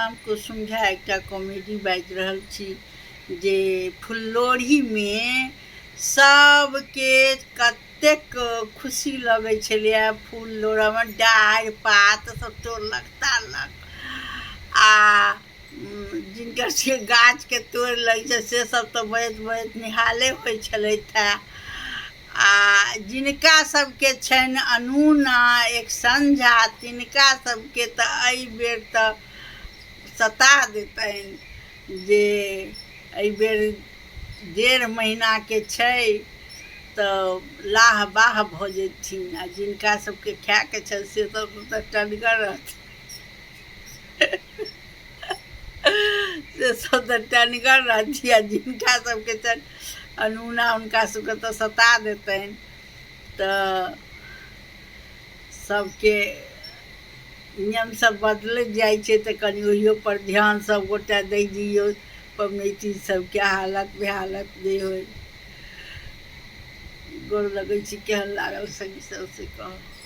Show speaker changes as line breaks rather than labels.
हम कुसुम झा एकटा कॉमेडी बाजि रहल छी जे फुल्लोढ़ीमे सबके कतेक खुशी लगै छलैए। फूल लोढ़यमे डाढ़ि पात सब तोड़लक ताड़लक आ जिनकर से गाछके तोड़ि लै छै से सब तऽ बजैत बजैत निहाले होइ छलथि हेँ। आ जिनका सबके छनि अनूना एक संझा तिनका सबके तऽ एहि बेर तऽ सता देतनि जे एहि बेर 1.5 महीनाके छै तऽ लाह बाह भऽ जेथिन। आ जिनका सबके खायके छनि से सब तऽ टनगर रहथिन से सब तऽ टनगर रहथिन। आ जिनका सबके छनि अनूना हुनका सबके तऽ सता देतनि। तऽ सबके नियम सब बदलैत जाइ छै तऽ कनि ओहियो पर ध्यान सब गोटा दै दियौ। पबनैती सबके हालत बेहालत नहि होइ। गोर लगै छी, केहन लागल संगी सब से कहब।